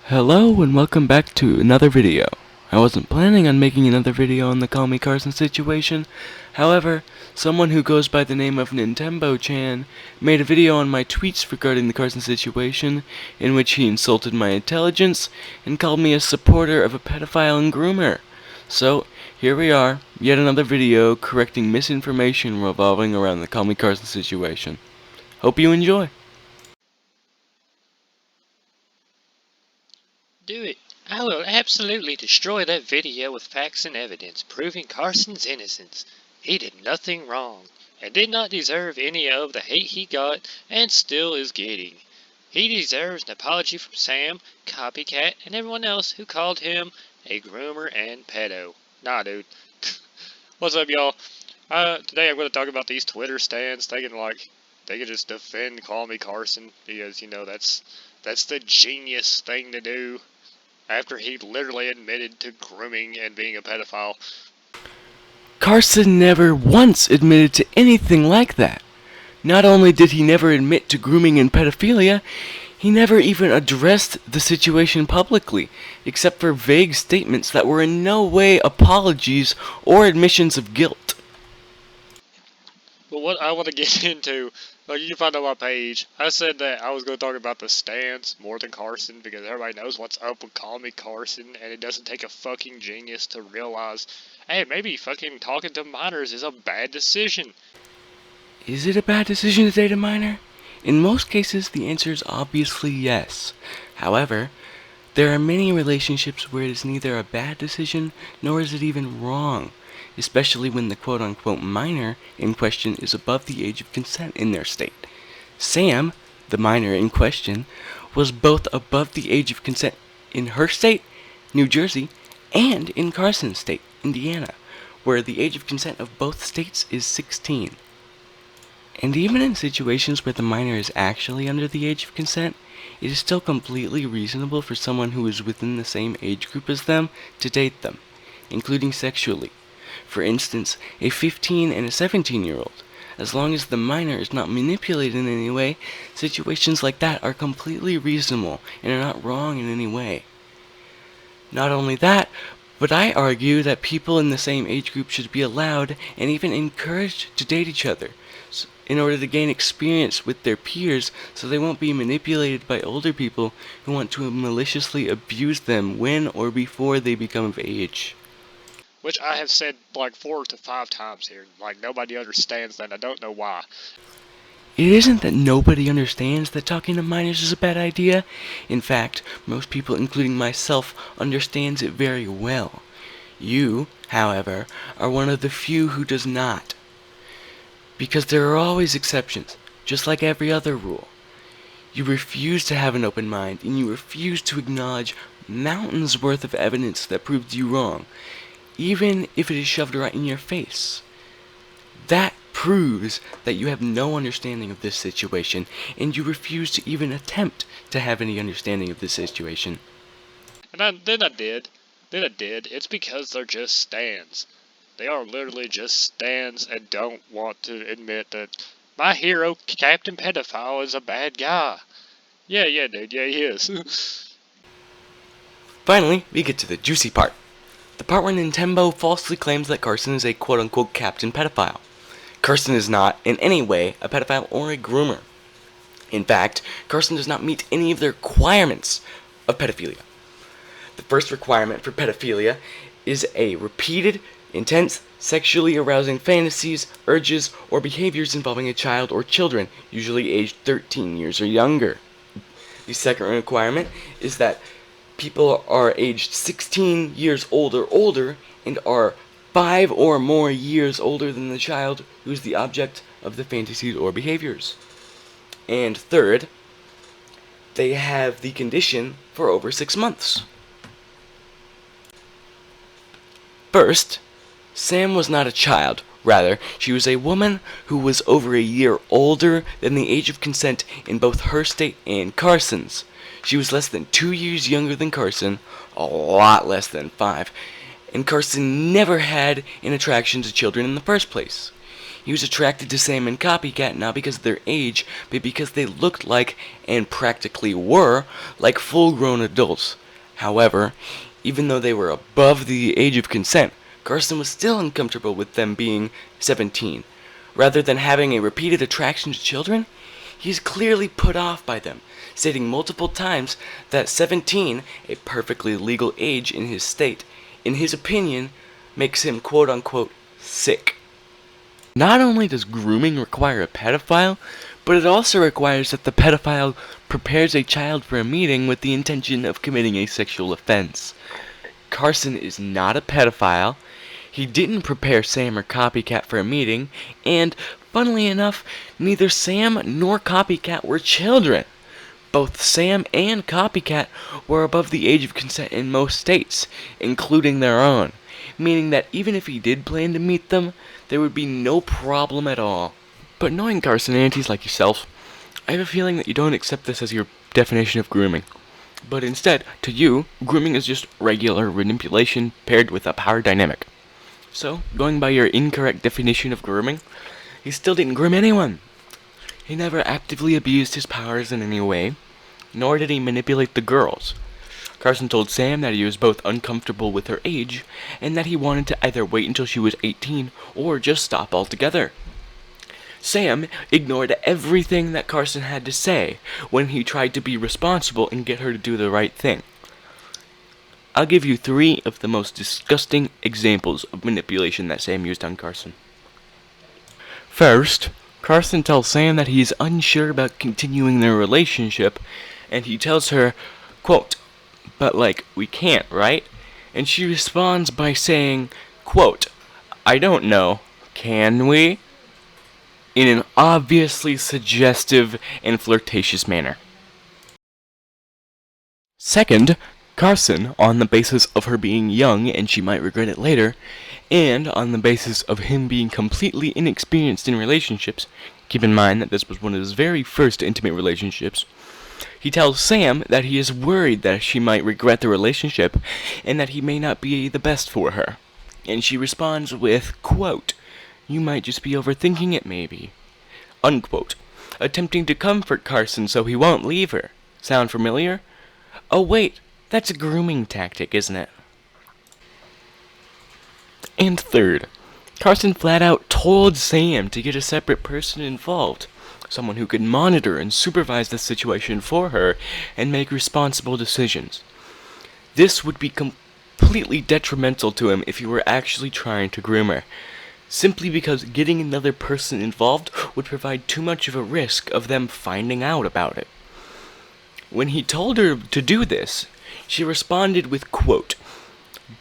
Hello and welcome back to another video. I wasn't planning on making another video on the CallMeCarson situation. However, someone who goes by the name of NintenboChan made a video on my tweets regarding the Carson situation, in which he insulted my intelligence and called me a supporter of a pedophile and groomer. So, here we are, yet another video correcting misinformation revolving around the CallMeCarson situation. Hope you enjoy. Do it. I will absolutely destroy that video with facts and evidence proving Carson's innocence. He did nothing wrong, and did not deserve any of the hate he got and still is getting. He deserves an apology from Sam, Copycat, and everyone else who called him a groomer and pedo. Nah, dude. What's up, y'all? Today I'm going to talk about these Twitter stands thinking like they could just defend Call Me Carson because, that's the genius thing to do. After he literally admitted to grooming and being a pedophile. Carson never once admitted to anything like that. Not only did he never admit to grooming and pedophilia, he never even addressed the situation publicly, except for vague statements that were in no way apologies or admissions of guilt. But what I want to get into, like you can find on my page, I said that I was going to talk about the stands more than Carson because everybody knows what's up with Call Me Carson, and it doesn't take a fucking genius to realize, hey, maybe fucking talking to minors is a bad decision. Is it a bad decision to date a minor? In most cases, the answer is obviously yes. However, there are many relationships where it is neither a bad decision nor is it even wrong, especially when the quote-unquote minor in question is above the age of consent in their state. Sam, the minor in question, was both above the age of consent in her state, New Jersey, and in Carson's state, Indiana, where the age of consent of both states is 16. And even in situations where the minor is actually under the age of consent, it is still completely reasonable for someone who is within the same age group as them to date them, including sexually. For instance, a 15 and a 17-year-old. As long as the minor is not manipulated in any way, situations like that are completely reasonable and are not wrong in any way. Not only that, but I argue that people in the same age group should be allowed and even encouraged to date each other in order to gain experience with their peers so they won't be manipulated by older people who want to maliciously abuse them when or before they become of age. Which I have said like 4 to 5 times here. Like, nobody understands that. I don't know why. It isn't that nobody understands that talking to minors is a bad idea. In fact, most people, including myself, understands it very well. You, however, are one of the few who does not. Because there are always exceptions, just like every other rule. You refuse to have an open mind, and you refuse to acknowledge mountains worth of evidence that proves you wrong, even if it is shoved right in your face. That proves that you have no understanding of this situation, and you refuse to even attempt to have any understanding of this situation. And then I did. It's because they're just stands. They are literally just stands and don't want to admit that my hero, Captain Pedophile, is a bad guy. Yeah, dude, yeah, he is. Finally, we get to the juicy part. The part where Nintembo falsely claims that Carson is a quote-unquote Captain Pedophile. Carson is not, in any way, a pedophile or a groomer. In fact, Carson does not meet any of the requirements of pedophilia. The first requirement for pedophilia is a repeated, intense, sexually arousing fantasies, urges, or behaviors involving a child or children, usually aged 13 years or younger. The second requirement is that people are aged 16 years old or older and are 5 or more years older than the child who is the object of the fantasies or behaviors. And third, they have the condition for over 6 months. First, Sam was not a child. Rather, she was a woman who was over a year older than the age of consent in both her state and Carson's. She was less than 2 years younger than Carson, a lot less than 5, and Carson never had an attraction to children in the first place. He was attracted to Sam and Copycat not because of their age, but because they looked like, and practically were, like full-grown adults. However, even though they were above the age of consent, Carson was still uncomfortable with them being 17. Rather than having a repeated attraction to children, he is clearly put off by them, stating multiple times that 17, a perfectly legal age in his state, in his opinion, makes him quote-unquote sick. Not only does grooming require a pedophile, but it also requires that the pedophile prepares a child for a meeting with the intention of committing a sexual offense. Carson is not a pedophile. He didn't prepare Sam or Copycat for a meeting, and, funnily enough, neither Sam nor Copycat were children. Both Sam and Copycat were above the age of consent in most states, including their own, meaning that even if he did plan to meet them, there would be no problem at all. But knowing Carson aunties like yourself, I have a feeling that you don't accept this as your definition of grooming. But instead, to you, grooming is just regular manipulation paired with a power dynamic. So, going by your incorrect definition of grooming, he still didn't groom anyone. He never actively abused his powers in any way, nor did he manipulate the girls. Carson told Sam that he was both uncomfortable with her age, and that he wanted to either wait until she was 18 or just stop altogether. Sam ignored everything that Carson had to say when he tried to be responsible and get her to do the right thing. I'll give you 3 of the most disgusting examples of manipulation that Sam used on Carson. First, Carson tells Sam that he is unsure about continuing their relationship, and he tells her, quote, "But we can't, right?" And she responds by saying, quote, "I don't know, can we?" in an obviously suggestive and flirtatious manner. Second, Carson, on the basis of her being young and she might regret it later, and on the basis of him being completely inexperienced in relationships, keep in mind that this was one of his very first intimate relationships, he tells Sam that he is worried that she might regret the relationship and that he may not be the best for her. And she responds with, quote, "You might just be overthinking it maybe," unquote, attempting to comfort Carson so he won't leave her. Sound familiar? Oh wait, that's a grooming tactic, isn't it? And third, Carson flat out told Sam to get a separate person involved, someone who could monitor and supervise the situation for her and make responsible decisions. This would be completely detrimental to him if he were actually trying to groom her, simply because getting another person involved would provide too much of a risk of them finding out about it. When he told her to do this, she responded with, quote,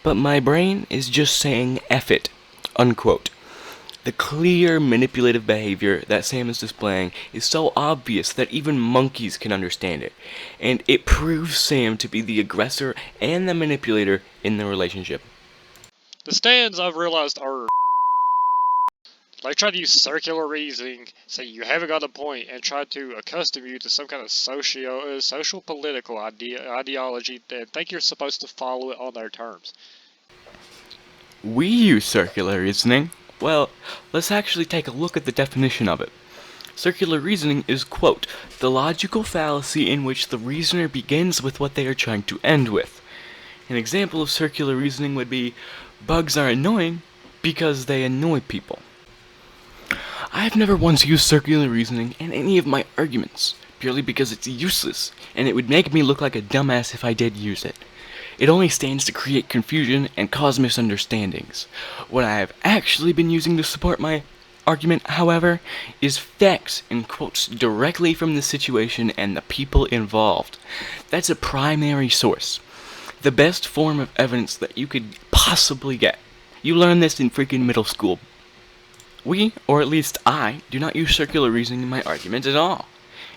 "But my brain is just saying F it," unquote. The clear manipulative behavior that Sam is displaying is so obvious that even monkeys can understand it, and it proves Sam to be the aggressor and the manipulator in the relationship. The stands, I've realized, are... They try to use circular reasoning, say you haven't got a point, and try to accustom you to some kind of social political ideology and think you're supposed to follow it on their terms. We use circular reasoning. Well, let's actually take a look at the definition of it. Circular reasoning is, quote, "the logical fallacy in which the reasoner begins with what they are trying to end with." An example of circular reasoning would be, bugs are annoying because they annoy people. I have never once used circular reasoning in any of my arguments, purely because it's useless, and it would make me look like a dumbass if I did use it. It only stands to create confusion and cause misunderstandings. What I have actually been using to support my argument, however, is facts and quotes directly from the situation and the people involved. That's a primary source. The best form of evidence that you could possibly get. You learn this in freaking middle school. We, or at least I, do not use circular reasoning in my arguments at all.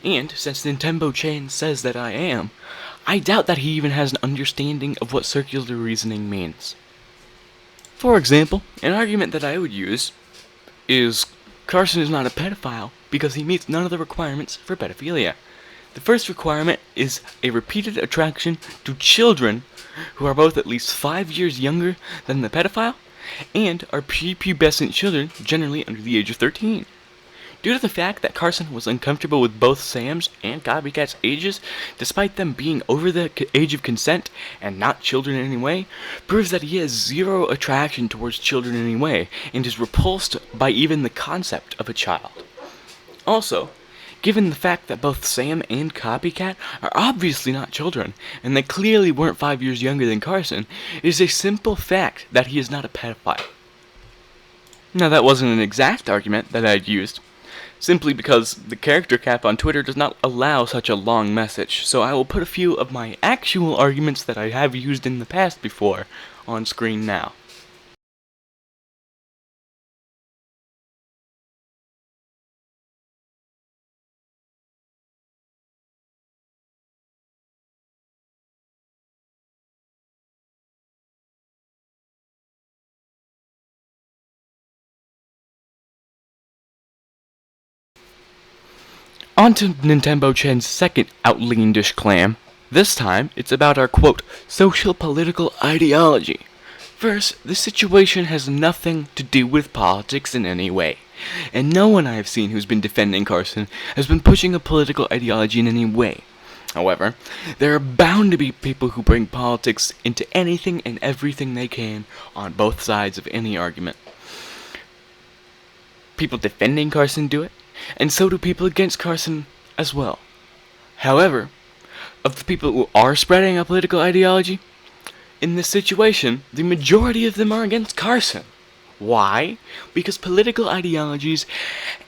And, since NintenboChan says that I am, I doubt that he even has an understanding of what circular reasoning means. For example, an argument that I would use is Carson is not a pedophile because he meets none of the requirements for pedophilia. The first requirement is a repeated attraction to children who are both at least 5 years younger than the pedophile, and are prepubescent children generally under the age of 13. Due to the fact that Carson was uncomfortable with both Sam's and Copycat's ages, despite them being over the age of consent and not children in any way, proves that he has zero attraction towards children in any way and is repulsed by even the concept of a child. Also, given the fact that both Sam and Copycat are obviously not children, and they clearly weren't 5 years younger than Carson, it is a simple fact that he is not a pedophile. Now, that wasn't an exact argument that I'd used, simply because the character cap on Twitter does not allow such a long message, so I will put a few of my actual arguments that I have used in the past before on screen now. On to NintenboChan's second outlandish claim. This time, it's about our, quote, social political ideology. First, this situation has nothing to do with politics in any way, and no one I have seen who's been defending Carson has been pushing a political ideology in any way. However, there are bound to be people who bring politics into anything and everything they can on both sides of any argument. People defending Carson do it, and so do people against Carson as well. However, of the people who are spreading a political ideology, in this situation, the majority of them are against Carson. Why? Because political ideologies,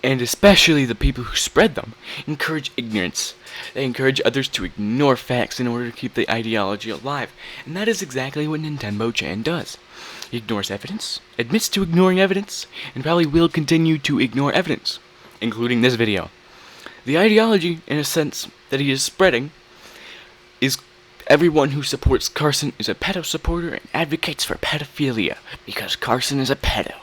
and especially the people who spread them, encourage ignorance. They encourage others to ignore facts in order to keep the ideology alive, and that is exactly what NintenboChan does. He ignores evidence, admits to ignoring evidence, and probably will continue to ignore evidence, including this video. The ideology, in a sense, that he is spreading is everyone who supports Carson is a pedo supporter and advocates for pedophilia because Carson is a pedo.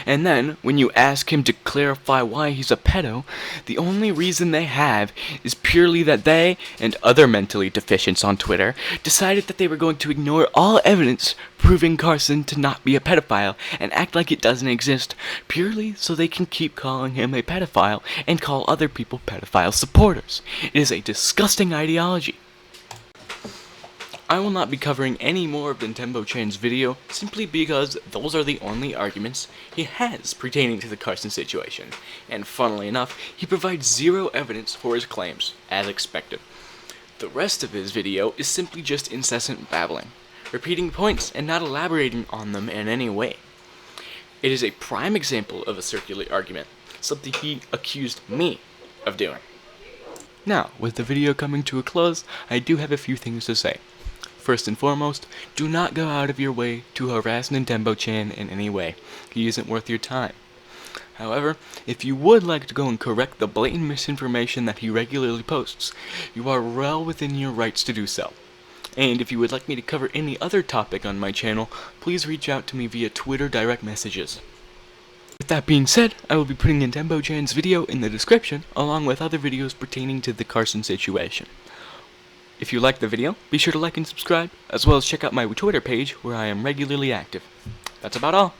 And then, when you ask him to clarify why he's a pedo, the only reason they have is purely that they, and other mentally deficients on Twitter, decided that they were going to ignore all evidence proving Carson to not be a pedophile and act like it doesn't exist, purely so they can keep calling him a pedophile and call other people pedophile supporters. It is a disgusting ideology. I will not be covering any more of NintenboChan's video simply because those are the only arguments he has pertaining to the Carson situation, and funnily enough, he provides zero evidence for his claims, as expected. The rest of his video is simply just incessant babbling, repeating points and not elaborating on them in any way. It is a prime example of a circular argument, something he accused me of doing. Now, with the video coming to a close, I do have a few things to say. First and foremost, do not go out of your way to harass NintenboChan in any way. He isn't worth your time. However, if you would like to go and correct the blatant misinformation that he regularly posts, you are well within your rights to do so. And if you would like me to cover any other topic on my channel, please reach out to me via Twitter direct messages. With that being said, I will be putting NintenboChan's video in the description, along with other videos pertaining to the Carson situation. If you liked the video, be sure to like and subscribe, as well as check out my Twitter page where I am regularly active. That's about all.